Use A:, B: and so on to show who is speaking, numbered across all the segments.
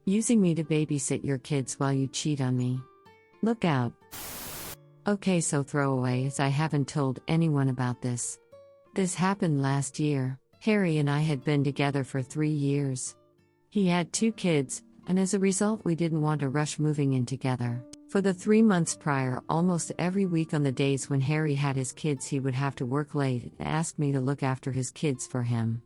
A: Using me to babysit your kids while you cheat on me. Look out. Okay, so throwaway as I haven't told anyone about this. This happened last year. Harry and I had been together for 3 years. He had 2 kids, and as a result we didn't want to rush moving in together. For the 3 months prior, almost every week on the days when Harry had his kids he would have to work late and ask me to look after his kids for him.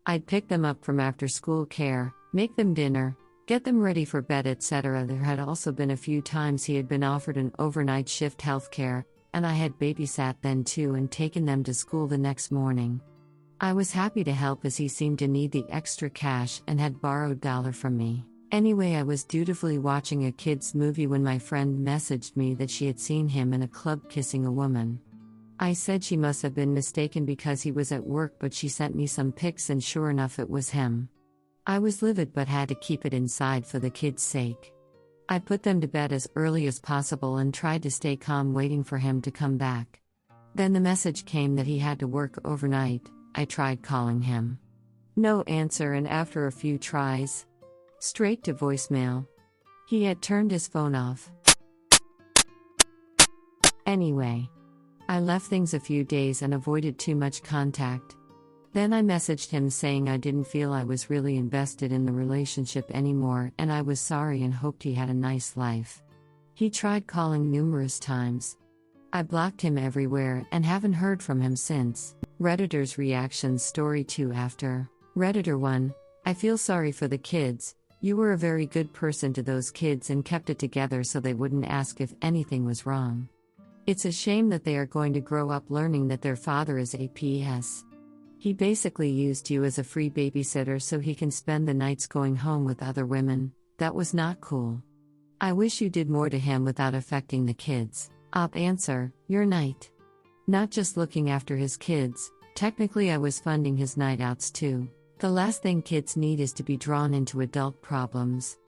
A: I'd pick them up from after-school care, make them dinner, get them ready for bed, etc. There had also been a few times he had been offered an overnight shift healthcare, and I had babysat then too and taken them to school the next morning. I was happy to help as he seemed to need the extra cash and had borrowed $1 from me. Anyway, I was dutifully watching a kids' movie when my friend messaged me that she had seen him in a club kissing a woman. I said she must have been mistaken because he was at work, but she sent me some pics and sure enough it was him. I was livid but had to keep it inside for the kids' sake. I put them to bed as early as possible and tried to stay calm waiting for him to come back. Then the message came that he had to work overnight. I tried calling him. No answer, and after a few tries, straight to voicemail. He had turned his phone off. Anyway, I left things a few days and avoided too much contact. Then I messaged him saying I didn't feel I was really invested in the relationship anymore and I was sorry and hoped he had a nice life. He tried calling numerous times. I blocked him everywhere and haven't heard from him since. Redditor's reactions. Story 2 after. Redditor 1, I feel sorry for the kids. You were a very good person to those kids and kept it together so they wouldn't ask if anything was wrong. It's a shame that they are going to grow up learning that their father is a PS. He basically used you as a free babysitter so he can spend the nights going home with other women. That was not cool. I wish you did more to him without affecting the kids. Op answer, your night. Not just looking after his kids, technically I was funding his night outs too. The last thing kids need is to be drawn into adult problems.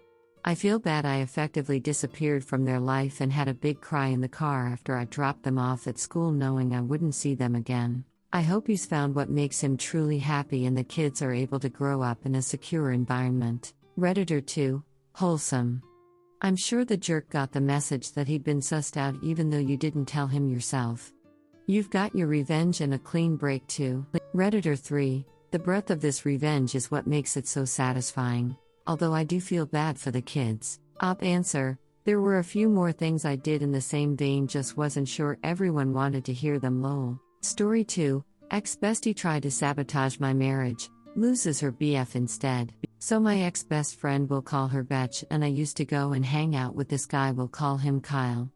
A: I feel bad I effectively disappeared from their life and had a big cry in the car after I dropped them off at school knowing I wouldn't see them again. I hope he's found what makes him truly happy and the kids are able to grow up in a secure environment. Redditor 2, wholesome. I'm sure the jerk got the message that he'd been sussed out even though you didn't tell him yourself. You've got your revenge and a clean break too. Redditor 3, the breadth of this revenge is what makes it so satisfying, although I do feel bad for the kids. Op answer, there were a few more things I did in the same vein, just wasn't sure everyone wanted to hear them. Lol. Story 2, ex-bestie tried to sabotage my marriage, loses her BF instead. So my ex-best friend, will call her Betch, and I used to go and hang out with this guy, we'll call him Kyle.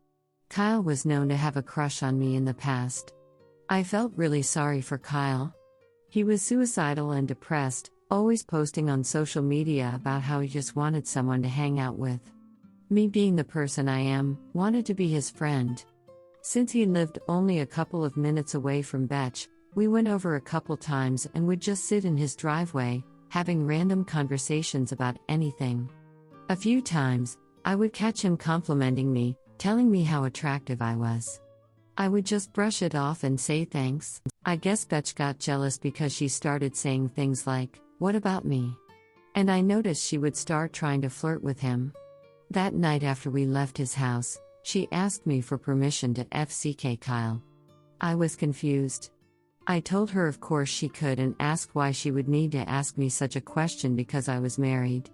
A: Kyle was known to have a crush on me in the past. I felt really sorry for Kyle. He was suicidal and depressed, always posting on social media about how he just wanted someone to hang out with. Me, being the person I am, wanted to be his friend. Since he lived only a couple of minutes away from Betch, we went over a couple times and would just sit in his driveway, having random conversations about anything. A few times, I would catch him complimenting me, telling me how attractive I was. I would just brush it off and say thanks. I guess Betch got jealous because she started saying things like, "What about me?" And I noticed she would start trying to flirt with him. That night after we left his house, she asked me for permission to FCK Kyle. I was confused. I told her of course she could and asked why she would need to ask me such a question because I was married.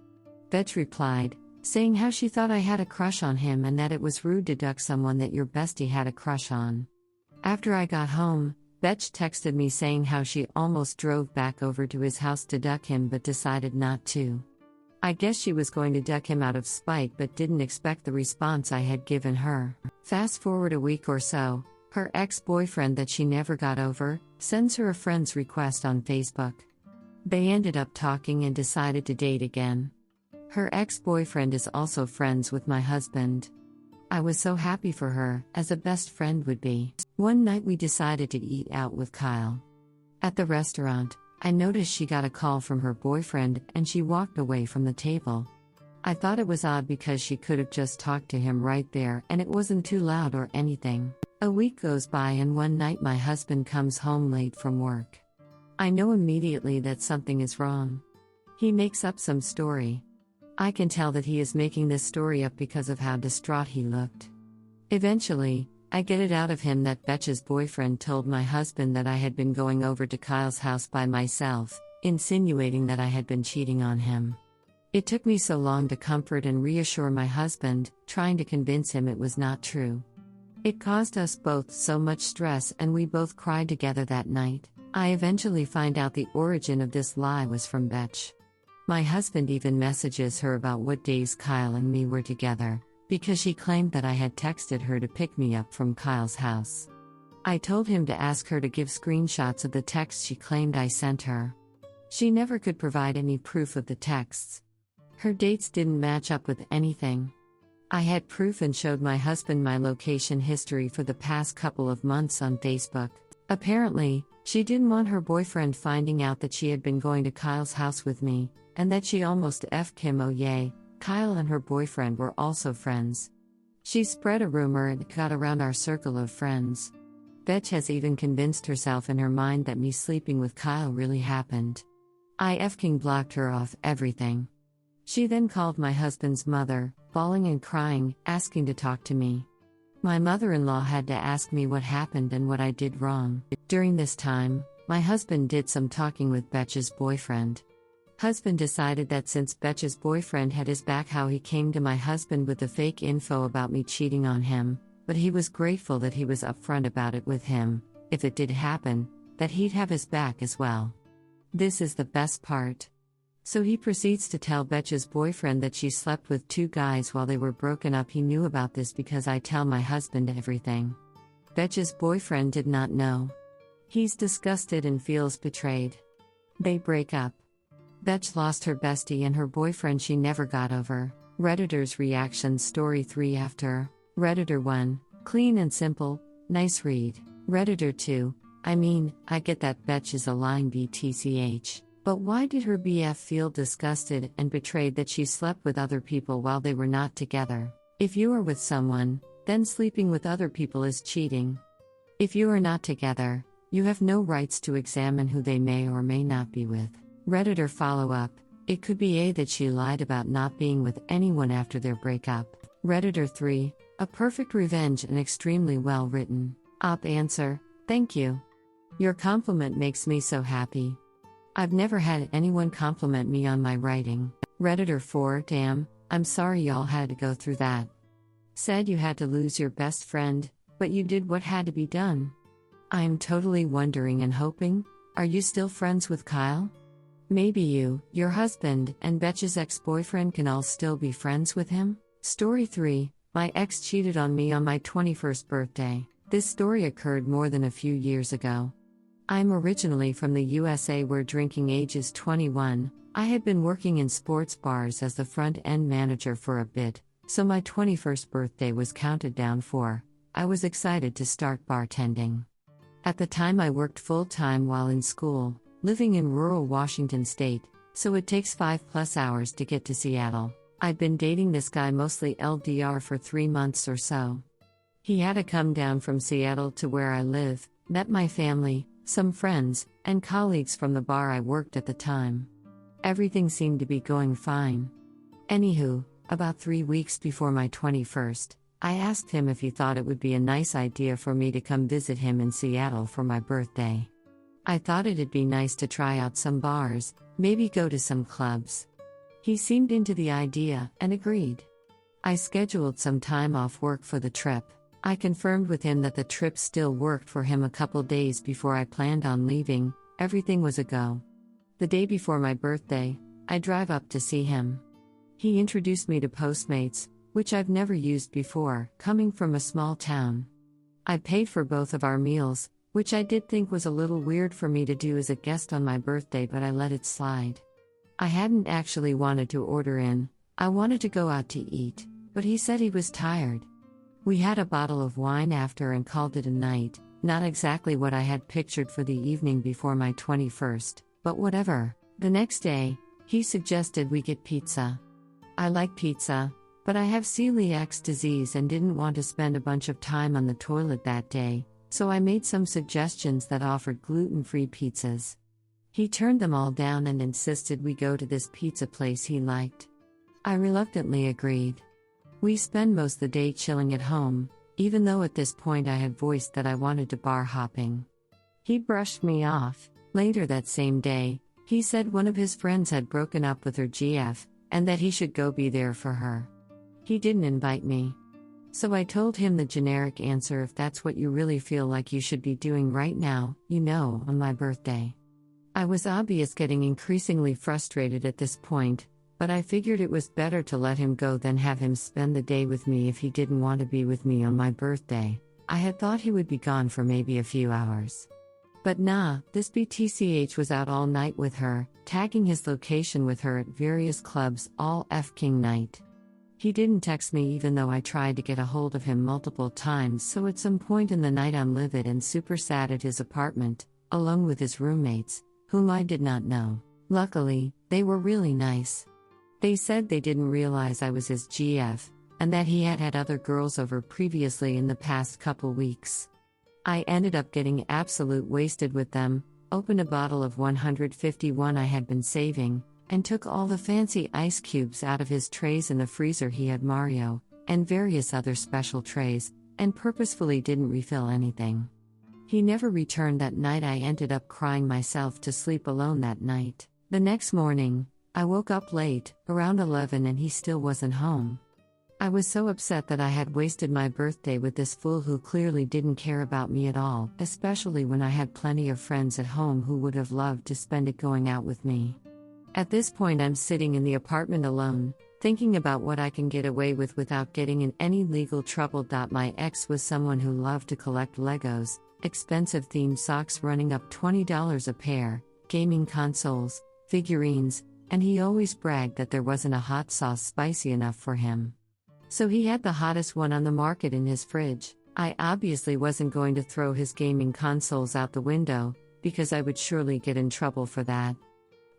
A: Betch replied, saying how she thought I had a crush on him and that it was rude to duck someone that your bestie had a crush on. After I got home, Betch texted me saying how she almost drove back over to his house to duck him but decided not to. I guess she was going to duck him out of spite but didn't expect the response I had given her. Fast forward a week or so, her ex-boyfriend that she never got over sends her a friend's request on Facebook. They ended up talking and decided to date again. Her ex-boyfriend is also friends with my husband. I was so happy for her, as a best friend would be. One night we decided to eat out with Kyle. At the restaurant, I noticed she got a call from her boyfriend and she walked away from the table. I thought it was odd because she could have just talked to him right there and it wasn't too loud or anything. A week goes by and one night my husband comes home late from work. I know immediately that something is wrong. He makes up some story. I can tell that he is making this story up because of how distraught he looked. Eventually, I get it out of him that Betch's boyfriend told my husband that I had been going over to Kyle's house by myself, insinuating that I had been cheating on him. It took me so long to comfort and reassure my husband, trying to convince him it was not true. It caused us both so much stress and we both cried together that night. I eventually find out the origin of this lie was from Betch. My husband even messages her about what days Kyle and me were together, because she claimed that I had texted her to pick me up from Kyle's house. I told him to ask her to give screenshots of the texts she claimed I sent her. She never could provide any proof of the texts. Her dates didn't match up with anything. I had proof and showed my husband my location history for the past couple of months on Facebook. Apparently, she didn't want her boyfriend finding out that she had been going to Kyle's house with me, and that she almost effed him. Oh yay, Kyle and her boyfriend were also friends. She spread a rumor and it got around our circle of friends. Betch has even convinced herself in her mind that me sleeping with Kyle really happened. I effing blocked her off everything. She then called my husband's mother, bawling and crying, asking to talk to me. My mother-in-law had to ask me what happened and what I did wrong. During this time, my husband did some talking with Betch's boyfriend. Husband decided that since Betch's boyfriend had his back, how he came to my husband with the fake info about me cheating on him, but he was grateful that he was upfront about it with him, if it did happen, that he'd have his back as well. This is the best part. So he proceeds to tell Betch's boyfriend that she slept with 2 guys while they were broken up. He knew about this because I tell my husband everything. Betch's boyfriend did not know. He's disgusted and feels betrayed. They break up. Betch lost her bestie and her boyfriend she never got over. Redditors' reactions. Story 3 after. Redditor 1, clean and simple, nice read. Redditor 2, I get that Betch is a lying BTCH. But why did her BF feel disgusted and betrayed that she slept with other people while they were not together? If you are with someone, then sleeping with other people is cheating. If you are not together, you have no rights to examine who they may or may not be with. Redditor follow-up, it could be A that she lied about not being with anyone after their breakup. Redditor 3, a perfect revenge and extremely well written. Op answer, thank you. Your compliment makes me so happy. I've never had anyone compliment me on my writing. Redditor 4, damn, I'm sorry y'all had to go through that. Said you had to lose your best friend, but you did what had to be done. I'm totally wondering and hoping, are you still friends with Kyle? Maybe you, your husband, and Betch's ex-boyfriend can all still be friends with him? Story 3, my ex cheated on me on my 21st birthday. This story occurred more than a few years ago. I'm originally from the USA where drinking age is 21. I had been working in sports bars as the front-end manager for a bit, so my 21st birthday was counted down for. I was excited to start bartending. At the time I worked full-time while in school, living in rural Washington state, so it takes 5+ hours to get to Seattle. I'd been dating this guy mostly LDR for 3 months or so. He had to come down from Seattle to where I live, met my family, some friends, and colleagues from the bar I worked at the time. Everything seemed to be going fine. Anywho, about 3 weeks before my 21st, I asked him if he thought it would be a nice idea for me to come visit him in Seattle for my birthday. I thought it'd be nice to try out some bars, maybe go to some clubs. He seemed into the idea and agreed. I scheduled some time off work for the trip. I confirmed with him that the trip still worked for him a couple days before I planned on leaving. Everything was a go. The day before my birthday, I drive up to see him. He introduced me to Postmates, which I've never used before, coming from a small town. I paid for both of our meals, which I did think was a little weird for me to do as a guest on my birthday, but I let it slide. I hadn't actually wanted to order in. I wanted to go out to eat, but he said he was tired. We had a bottle of wine after and called it a night. Not exactly what I had pictured for the evening before my 21st, but whatever. The next day, he suggested we get pizza. I like pizza, but I have celiac disease and didn't want to spend a bunch of time on the toilet that day, so I made some suggestions that offered gluten-free pizzas. He turned them all down and insisted we go to this pizza place he liked. I reluctantly agreed. We spend most of the day chilling at home, even though at this point I had voiced that I wanted to bar hopping. He brushed me off. Later that same day, he said one of his friends had broken up with her GF, and that he should go be there for her. He didn't invite me. So I told him the generic answer: if that's what you really feel like you should be doing right now, on my birthday. I was getting increasingly frustrated at this point, but I figured it was better to let him go than have him spend the day with me if he didn't want to be with me on my birthday. I had thought he would be gone for maybe a few hours. But nah, this BTCH was out all night with her, tagging his location with her at various clubs all F-king night. He didn't text me even though I tried to get a hold of him multiple times, so at some point in the night I'm livid and super sad at his apartment, alone with his roommates, whom I did not know. Luckily, they were really nice. They said they didn't realize I was his GF, and that he had had other girls over previously in the past couple weeks. I ended up getting absolute wasted with them, opened a bottle of 151 I had been saving, and took all the fancy ice cubes out of his trays in the freezer. He had Mario, and various other special trays, and purposefully didn't refill anything. He never returned that night. I ended up crying myself to sleep alone that night. The next morning, I woke up late, around 11, and he still wasn't home. I was so upset that I had wasted my birthday with this fool who clearly didn't care about me at all, especially when I had plenty of friends at home who would have loved to spend it going out with me. At this point I'm sitting in the apartment alone, thinking about what I can get away with without getting in any legal trouble. My ex was someone who loved to collect Legos, expensive themed socks running up $20 a pair, gaming consoles, figurines, and he always bragged that there wasn't a hot sauce spicy enough for him. So he had the hottest one on the market in his fridge. I obviously wasn't going to throw his gaming consoles out the window, because I would surely get in trouble for that.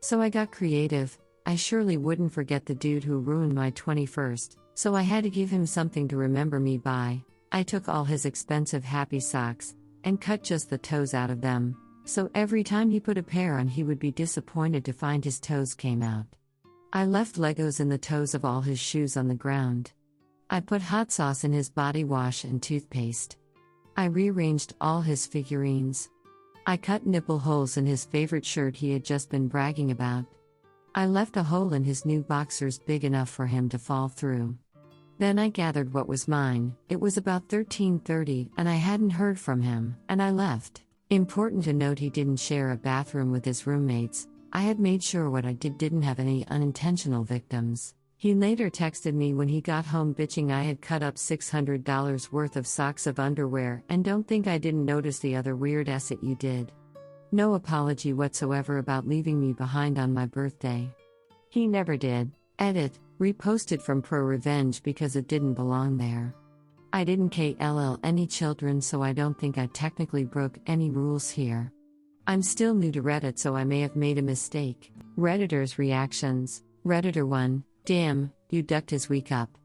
A: So I got creative. I surely wouldn't forget the dude who ruined my 21st, so I had to give him something to remember me by. I took all his expensive happy socks, and cut just the toes out of them, so every time he put a pair on he would be disappointed to find his toes came out. I left Legos in the toes of all his shoes on the ground. I put hot sauce in his body wash and toothpaste. I rearranged all his figurines. I cut nipple holes in his favorite shirt he had just been bragging about. I left a hole in his new boxers big enough for him to fall through. Then I gathered what was mine. It was about 13:30 and I hadn't heard from him, and I left. Important to note, he didn't share a bathroom with his roommates. I had made sure what I did didn't have any unintentional victims. He later texted me when he got home bitching I had cut up $600 worth of socks of underwear, and don't think I didn't notice the other weird shit you did. No apology whatsoever about leaving me behind on my birthday. He never did. Edit, reposted from Pro Revenge because it didn't belong there. I didn't KLL any children, so I don't think I technically broke any rules here. I'm still new to Reddit, so I may have made a mistake. Redditors' reactions. Redditor 1, damn, you ducked his week up.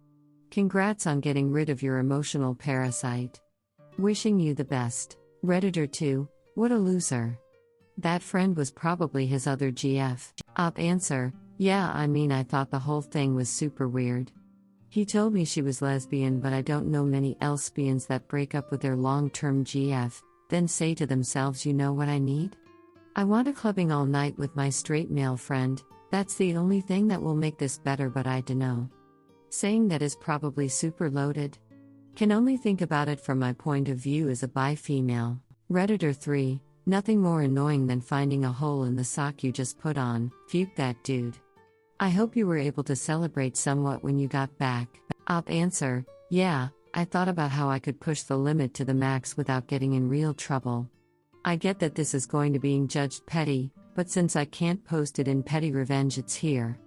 A: Congrats on getting rid of your emotional parasite. Wishing you the best. Redditor 2, what a loser. That friend was probably his other GF. Op answer, yeah, I thought the whole thing was super weird. He told me she was lesbian, but I don't know many lesbians that break up with their long-term GF, then say to themselves, you know what I need? I want a clubbing all night with my straight male friend. That's the only thing that will make this better, but I dunno. Saying that is probably super loaded. Can only think about it from my point of view as a bi female. Redditor 3, nothing more annoying than finding a hole in the sock you just put on. Fuck that dude. I hope you were able to celebrate somewhat when you got back. Op answer, yeah, I thought about how I could push the limit to the max without getting in real trouble. I get that this is going to being judged petty, but since I can't post it in petty revenge, it's here.